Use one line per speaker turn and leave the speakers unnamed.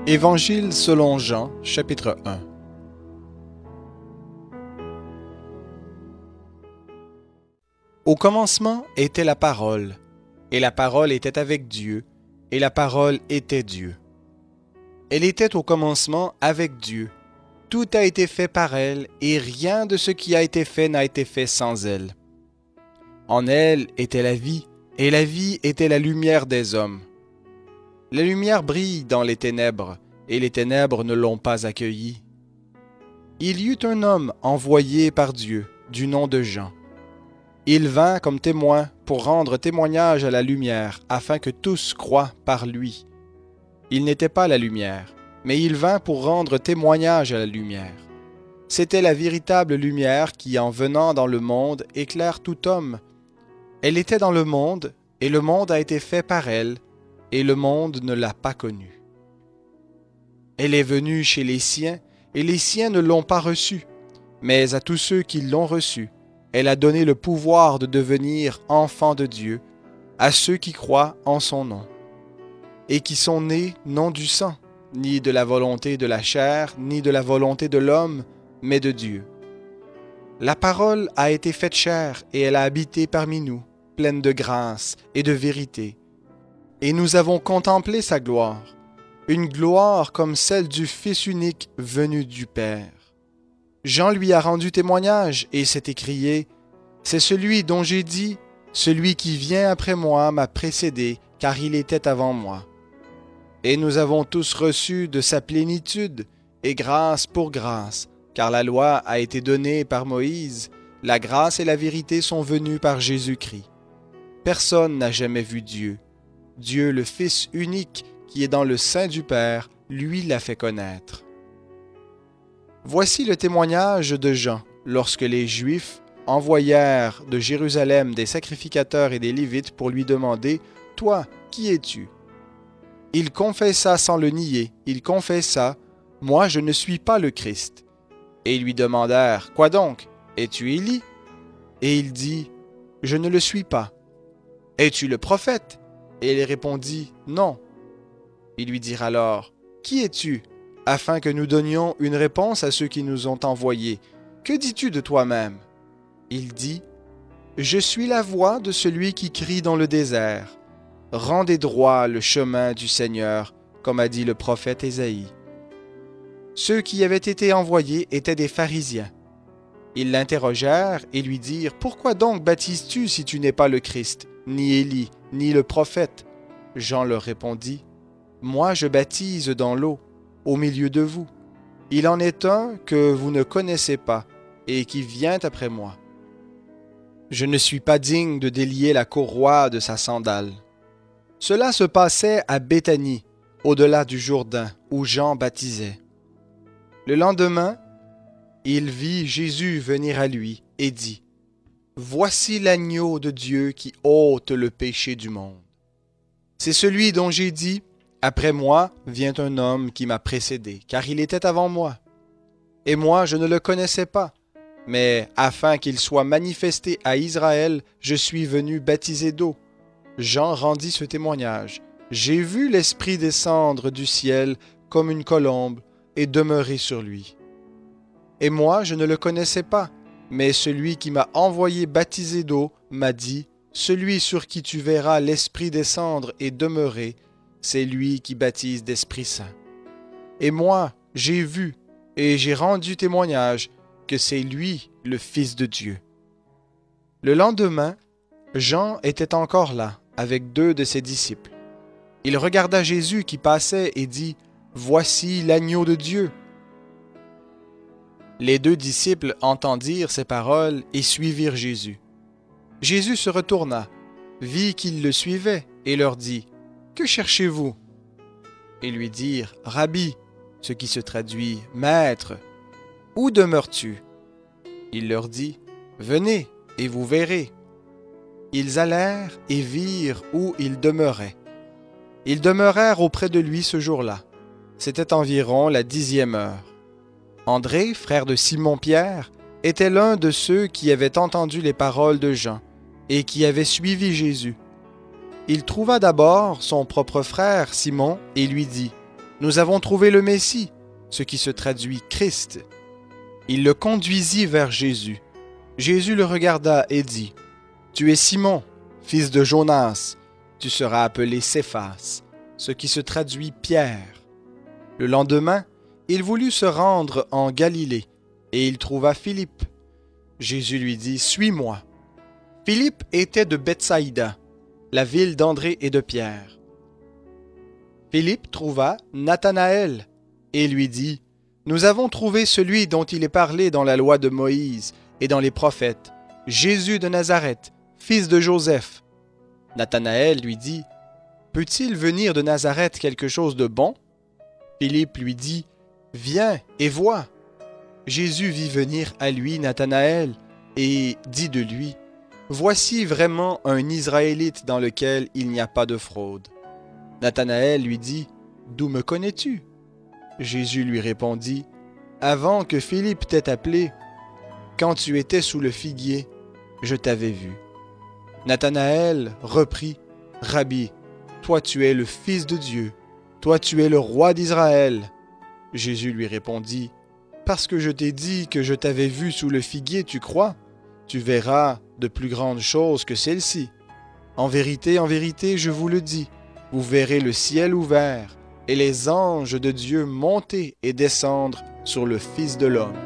Évangile selon Jean, chapitre 1. Au commencement était la parole, et la parole était avec Dieu, et la parole était Dieu. Elle était au commencement avec Dieu. Tout a été fait par elle, et rien de ce qui a été fait n'a été fait sans elle. En elle était la vie, et la vie était la lumière des hommes. La lumière brille dans les ténèbres, et les ténèbres ne l'ont pas accueillie. Il y eut un homme envoyé par Dieu, du nom de Jean. Il vint comme témoin pour rendre témoignage à la lumière, afin que tous croient par lui. Il n'était pas la lumière, mais il vint pour rendre témoignage à la lumière. C'était la véritable lumière qui, en venant dans le monde, éclaire tout homme. Elle était dans le monde, et le monde a été fait par elle, et le monde ne l'a pas connue. Elle est venue chez les siens, et les siens ne l'ont pas reçue. Mais à tous ceux qui l'ont reçue, elle a donné le pouvoir de devenir enfants de Dieu, à ceux qui croient en son nom, et qui sont nés non du sang, ni de la volonté de la chair, ni de la volonté de l'homme, mais de Dieu. La parole a été faite chair, et elle a habité parmi nous, pleine de grâce et de vérité. Et nous avons contemplé sa gloire, une gloire comme celle du Fils unique venu du Père. Jean lui a rendu témoignage et s'est écrié « C'est celui dont j'ai dit, celui qui vient après moi m'a précédé, car il était avant moi. » Et nous avons tous reçu de sa plénitude, et grâce pour grâce, car la loi a été donnée par Moïse, la grâce et la vérité sont venues par Jésus-Christ. Personne n'a jamais vu Dieu. Dieu, le Fils unique, qui est dans le sein du Père, lui l'a fait connaître. Voici le témoignage de Jean, lorsque les Juifs envoyèrent de Jérusalem des sacrificateurs et des Lévites pour lui demander « Toi, qui es-tu » Il confessa sans le nier, il confessa « Moi, je ne suis pas le Christ. » Et ils lui demandèrent « Quoi donc? Es-tu Élie » Et il dit « Je ne le suis pas. » « Es-tu le prophète » Et il répondit « Non. » Ils lui dirent alors « Qui es-tu » afin que nous donnions une réponse à ceux qui nous ont envoyés. « Que dis-tu de toi-même » Il dit « Je suis la voix de celui qui crie dans le désert. Rendez droit le chemin du Seigneur, comme a dit le prophète Ésaïe. » Ceux qui avaient été envoyés étaient des pharisiens. Ils l'interrogèrent et lui dirent « Pourquoi donc baptises-tu si tu n'es pas le Christ, ni Élie, ni le prophète ?» Jean leur répondit « Moi je baptise dans l'eau, au milieu de vous. Il en est un que vous ne connaissez pas, et qui vient après moi. Je ne suis pas digne de délier la courroie de sa sandale. » Cela se passait à Béthanie, au-delà du Jourdain, où Jean baptisait. Le lendemain, il vit Jésus venir à lui et dit « Voici l'agneau de Dieu qui ôte le péché du monde. C'est celui dont j'ai dit « Après moi vient un homme qui m'a précédé, car il était avant moi. Et moi je ne le connaissais pas, mais afin qu'il soit manifesté à Israël, je suis venu baptiser d'eau. » Jean rendit ce témoignage. « J'ai vu l'Esprit descendre du ciel comme une colombe et demeurer sur lui. Et moi je ne le connaissais pas, mais celui qui m'a envoyé baptiser d'eau m'a dit, « Celui sur qui tu verras l'Esprit descendre et demeurer, c'est lui qui baptise d'Esprit Saint. » Et moi, j'ai vu et j'ai rendu témoignage que c'est lui le Fils de Dieu. Le lendemain, Jean était encore là, avec 2 de ses disciples. Il regarda Jésus qui passait et dit, « Voici l'agneau de Dieu. » Les 2 disciples entendirent ces paroles et suivirent Jésus. Jésus se retourna, vit qu'ils le suivaient et leur dit, « Que cherchez-vous » Ils lui dirent, « Rabbi », ce qui se traduit, « Maître, où demeures-tu » Il leur dit, « Venez et vous verrez. » Ils allèrent et virent où il demeurait. Ils demeurèrent auprès de lui ce jour-là. C'était environ la 10e heure. André, frère de Simon-Pierre, était l'un de ceux qui avaient entendu les paroles de Jean et qui avaient suivi Jésus. Il trouva d'abord son propre frère Simon et lui dit « Nous avons trouvé le Messie, ce qui se traduit Christ. Il le conduisit vers Jésus. Jésus le regarda et dit, « Tu es Simon, fils de Jonas, tu seras appelé Céphas, ce qui se traduit Pierre. » Le lendemain, il voulut se rendre en Galilée, et il trouva Philippe. Jésus lui dit, « Suis-moi. » Philippe était de Bethsaïda, la ville d'André et de Pierre. Philippe trouva Nathanaël et lui dit, « Nous avons trouvé celui dont il est parlé dans la loi de Moïse et dans les prophètes, Jésus de Nazareth, fils de Joseph. » Nathanaël lui dit, « Peut-il venir de Nazareth quelque chose de bon? » Philippe lui dit, « Viens et vois. » Jésus vit venir à lui Nathanaël et dit de lui, « Voici vraiment un Israélite dans lequel il n'y a pas de fraude. » Nathanaël lui dit, « D'où me connais-tu? » Jésus lui répondit, « Avant que Philippe t'ait appelé, quand tu étais sous le figuier, je t'avais vu. » Nathanaël reprit, « Rabbi, toi tu es le Fils de Dieu, toi tu es le roi d'Israël. » Jésus lui répondit, « Parce que je t'ai dit que je t'avais vu sous le figuier, tu crois? Tu verras de plus grandes choses que celles-ci. En vérité, je vous le dis, vous verrez le ciel ouvert et les anges de Dieu monter et descendre sur le Fils de l'homme. »